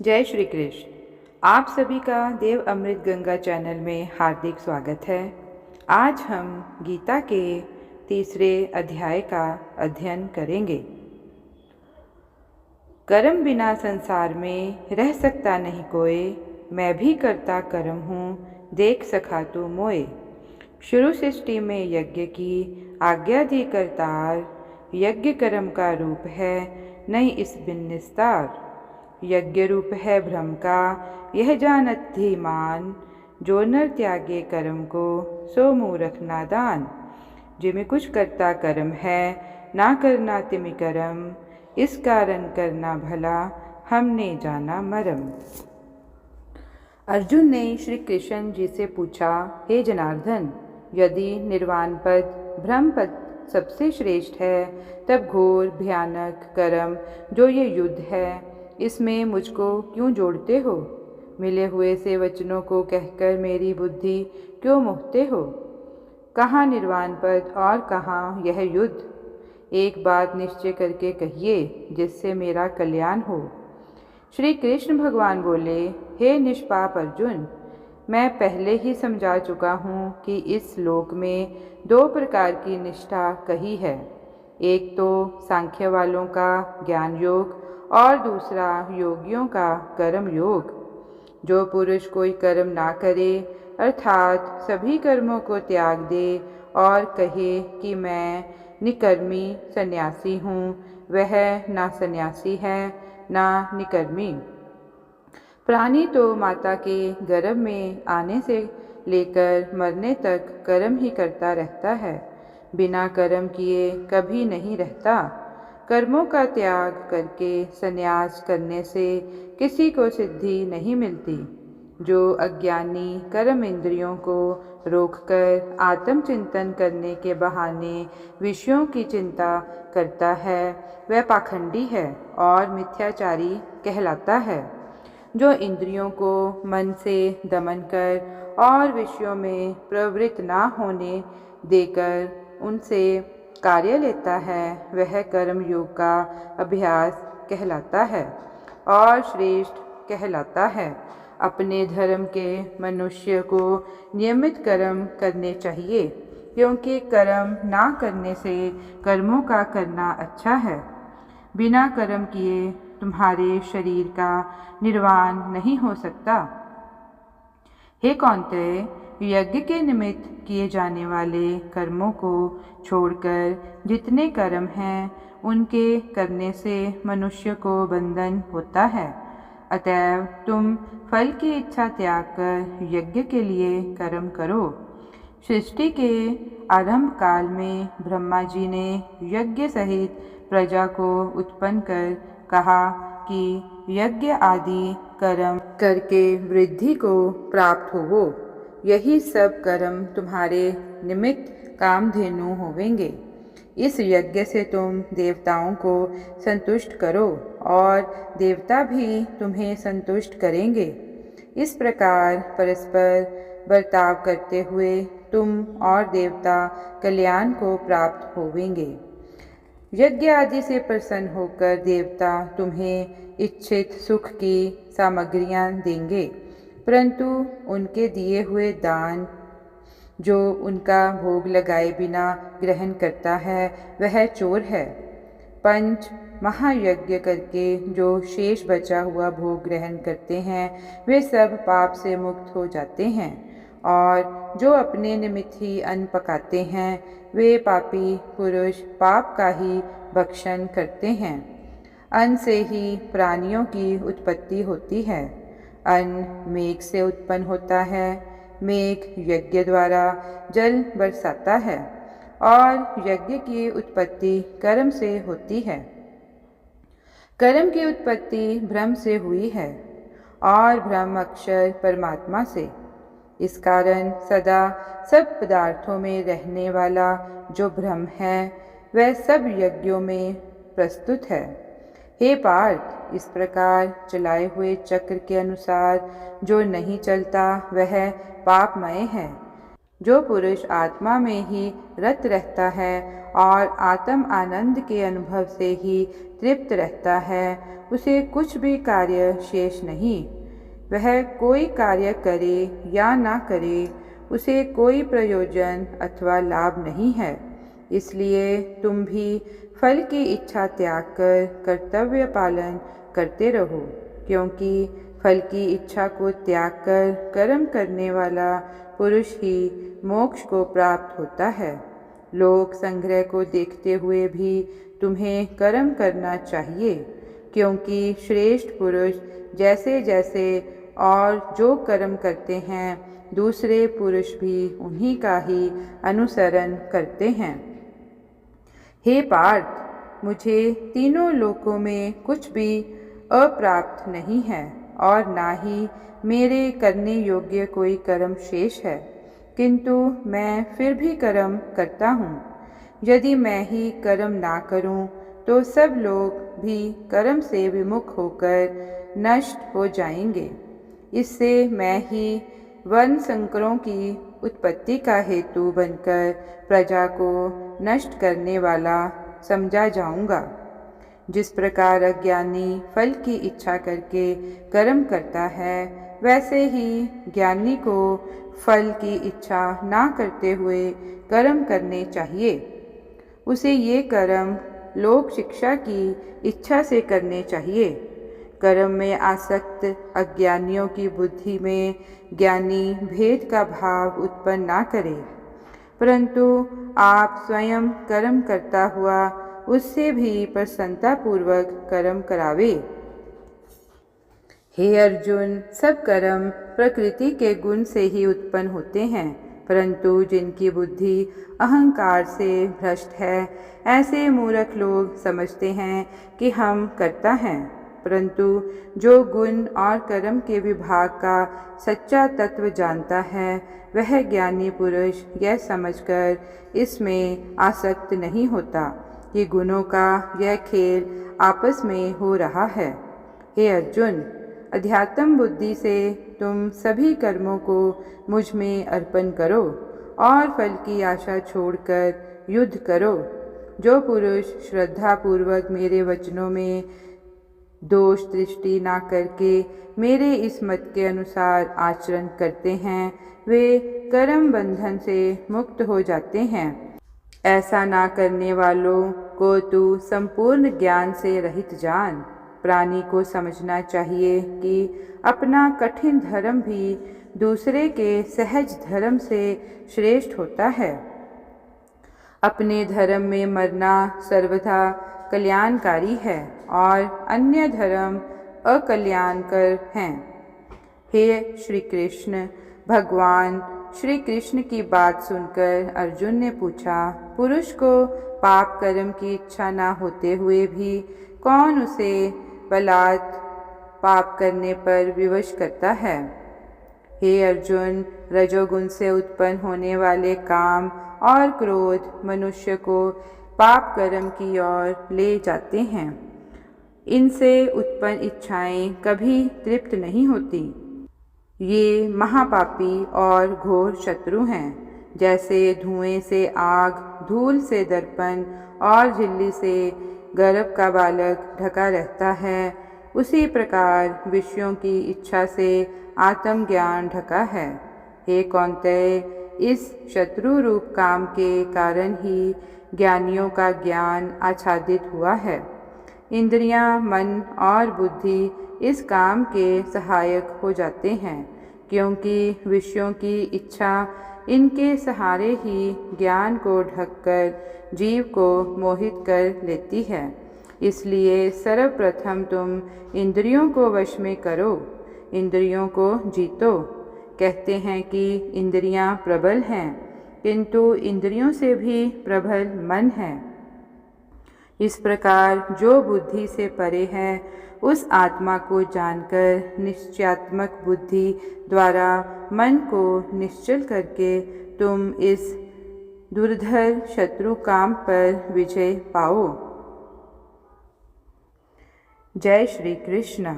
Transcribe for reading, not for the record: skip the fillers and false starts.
जय श्री कृष्ण। आप सभी का देव अमृत गंगा चैनल में हार्दिक स्वागत है। आज हम गीता के तीसरे अध्याय का अध्ययन करेंगे। कर्म बिना संसार में रह सकता नहीं कोई, मैं भी करता कर्म हूँ, देख सखा तू मोए। शुरू सृष्टि में यज्ञ की आज्ञा दी करतार, यज्ञ कर्म का रूप है नहीं इस बिन निस्तार। यज्ञ रूप है ब्रह्म का यह जानत धीमान, जो नर त्यागे कर्म को सो मूरख नादान। जिमें कुछ करता कर्म है ना करना तिमि कर्म, इस कारण करना भला हमने जाना मरम। अर्जुन ने श्री कृष्ण जी से पूछा, हे जनार्दन, यदि निर्वाण पद ब्रह्म पद सबसे श्रेष्ठ है, तब घोर भयानक कर्म जो ये युद्ध है, इसमें मुझको क्यों जोड़ते हो? मिले हुए से वचनों को कहकर मेरी बुद्धि क्यों मोहते हो? कहाँ निर्वाण पद और कहाँ यह युद्ध? एक बात निश्चय करके कहिए जिससे मेरा कल्याण हो। श्री कृष्ण भगवान बोले, हे निष्पाप अर्जुन, मैं पहले ही समझा चुका हूँ कि इस श्लोक में दो प्रकार की निष्ठा कही है। एक तो सांख्य वालों का ज्ञान योग और दूसरा योगियों का कर्म योग। जो पुरुष कोई कर्म ना करे अर्थात सभी कर्मों को त्याग दे और कहे कि मैं निकर्मी सन्यासी हूँ, वह ना सन्यासी है ना निकर्मी। प्राणी तो माता के गर्भ में आने से लेकर मरने तक कर्म ही करता रहता है, बिना कर्म किए कभी नहीं रहता। कर्मों का त्याग करके संन्यास करने से किसी को सिद्धि नहीं मिलती। जो अज्ञानी कर्म इंद्रियों को रोककर आत्मचिंतन करने के बहाने विषयों की चिंता करता है, वह पाखंडी है और मिथ्याचारी कहलाता है। जो इंद्रियों को मन से दमन कर और विषयों में प्रवृत्त ना होने देकर उनसे कार्य लेता है, वह कर्म योग का अभ्यास कहलाता है और श्रेष्ठ कहलाता है। अपने धर्म के मनुष्य को नियमित कर्म करने चाहिए, क्योंकि कर्म ना करने से कर्मों का करना अच्छा है। बिना कर्म किए तुम्हारे शरीर का निर्वाण नहीं हो सकता। हे कौन्तेय, यज्ञ के निमित्त किए जाने वाले कर्मों को छोड़कर जितने कर्म हैं, उनके करने से मनुष्य को बंधन होता है। अतएव तुम फल की इच्छा त्याग कर यज्ञ के लिए कर्म करो। सृष्टि के आरंभ काल में ब्रह्मा जी ने यज्ञ सहित प्रजा को उत्पन्न कर कहा कि यज्ञ आदि कर्म करके वृद्धि को प्राप्त होवो। यही सब कर्म तुम्हारे निमित्त कामधेनु होवेंगे। इस यज्ञ से तुम देवताओं को संतुष्ट करो और देवता भी तुम्हें संतुष्ट करेंगे। इस प्रकार परस्पर बर्ताव करते हुए तुम और देवता कल्याण को प्राप्त होवेंगे। यज्ञ आदि से प्रसन्न होकर देवता तुम्हें इच्छित सुख की सामग्रियां देंगे, परंतु उनके दिए हुए दान जो उनका भोग लगाए बिना ग्रहण करता है, वह चोर है। पंच महायज्ञ करके जो शेष बचा हुआ भोग ग्रहण करते हैं, वे सब पाप से मुक्त हो जाते हैं, और जो अपने निमित्त ही अन्न पकाते हैं, वे पापी पुरुष पाप का ही भक्षण करते हैं। अन्न से ही प्राणियों की उत्पत्ति होती है। अन्न मेघ से उत्पन्न होता है, मेघ यज्ञ द्वारा जल बरसाता है, और यज्ञ की उत्पत्ति कर्म से होती है। कर्म की उत्पत्ति ब्रह्म से हुई है और ब्रह्म अक्षर परमात्मा से। इस कारण सदा सब पदार्थों में रहने वाला जो ब्रह्म है, वह सब यज्ञों में प्रस्तुत है। हे पार्थ, इस प्रकार चलाए हुए चक्र के अनुसार जो नहीं चलता वह पापमय है। जो पुरुष आत्मा में ही रत रहता है और आत्म आनंद के अनुभव से ही तृप्त रहता है, उसे कुछ भी कार्य शेष नहीं। वह कोई कार्य करे या ना करे, उसे कोई प्रयोजन अथवा लाभ नहीं है। इसलिए तुम भी फल की इच्छा त्याग कर कर्तव्य पालन करते रहो, क्योंकि फल की इच्छा को त्याग कर कर्म करने वाला पुरुष ही मोक्ष को प्राप्त होता है। लोक संग्रह को देखते हुए भी तुम्हें कर्म करना चाहिए, क्योंकि श्रेष्ठ पुरुष जैसे जैसे और जो कर्म करते हैं, दूसरे पुरुष भी उन्हीं का ही अनुसरण करते हैं। हे पार्थ, मुझे तीनों लोकों में कुछ भी अप्राप्त नहीं है और ना ही मेरे करने योग्य कोई कर्म शेष है, किंतु मैं फिर भी कर्म करता हूँ। यदि मैं ही कर्म ना करूँ तो सब लोग भी कर्म से विमुख होकर नष्ट हो जाएंगे। इससे मैं ही वन संकरों की उत्पत्ति का हेतु बनकर प्रजा को नष्ट करने वाला समझा जाऊंगा। जिस प्रकार अज्ञानी फल की इच्छा करके कर्म करता है, वैसे ही ज्ञानी को फल की इच्छा ना करते हुए कर्म करने चाहिए। उसे ये कर्म लोक शिक्षा की इच्छा से करने चाहिए। कर्म में आसक्त अज्ञानियों की बुद्धि में ज्ञानी भेद का भाव उत्पन्न ना करे, परंतु आप स्वयं कर्म करता हुआ उससे भी प्रसन्नतापूर्वक कर्म करावे। हे अर्जुन, सब कर्म प्रकृति के गुण से ही उत्पन्न होते हैं, परंतु जिनकी बुद्धि अहंकार से भ्रष्ट है, ऐसे मूर्ख लोग समझते हैं कि हम कर्ता हैं, परंतु जो गुण और कर्म के विभाग का सच्चा तत्व जानता है, वह ज्ञानी पुरुष यह समझकर इसमें आसक्त नहीं होता कि गुणों का यह खेल आपस में हो रहा है। हे अर्जुन, अध्यात्म बुद्धि से तुम सभी कर्मों को मुझ में अर्पण करो और फल की आशा छोड़कर युद्ध करो। जो पुरुष श्रद्धा पूर्वक मेरे वचनों में दोष दृष्टि ना करके मेरे इस मत के अनुसार आचरण करते हैं, वे कर्म बंधन से मुक्त हो जाते हैं। ऐसा ना करने वालों को तू संपूर्ण ज्ञान से रहित जान। प्राणी को समझना चाहिए कि अपना कठिन धर्म भी दूसरे के सहज धर्म से श्रेष्ठ होता है। अपने धर्म में मरना सर्वथा कल्याणकारी है और अन्य धर्म अकल्याणकर हैं। हे श्री कृष्ण, भगवान श्री कृष्ण की बात सुनकर अर्जुन ने पूछा, पुरुष को पाप कर्म की इच्छा न होते हुए भी कौन उसे बलात् पाप करने पर विवश करता है? हे अर्जुन, रजोगुण से उत्पन्न होने वाले काम और क्रोध मनुष्य को पाप कर्म की ओर ले जाते हैं। इनसे उत्पन्न इच्छाएं कभी तृप्त नहीं होती। ये महापापी और घोर शत्रु हैं। जैसे धुएं से आग, धूल से दर्पण और झिल्ली से गर्भ का बालक ढका रहता है, उसी प्रकार विषयों की इच्छा से आत्मज्ञान ढका है। हे कौन्तेय, इस शत्रु रूप काम के कारण ही ज्ञानियों का ज्ञान आच्छादित हुआ है। इंद्रियां, मन और बुद्धि इस काम के सहायक हो जाते हैं, क्योंकि विषयों की इच्छा इनके सहारे ही ज्ञान को ढककर जीव को मोहित कर लेती है। इसलिए सर्वप्रथम तुम इंद्रियों को वश में करो, इंद्रियों को जीतो। कहते हैं कि इंद्रियां प्रबल हैं, किंतु इंद्रियों से भी प्रबल मन है। इस प्रकार जो बुद्धि से परे है, उस आत्मा को जानकर निश्चयात्मक बुद्धि द्वारा मन को निश्चल करके तुम इस दुर्धर शत्रु काम पर विजय पाओ। जय श्री कृष्ण।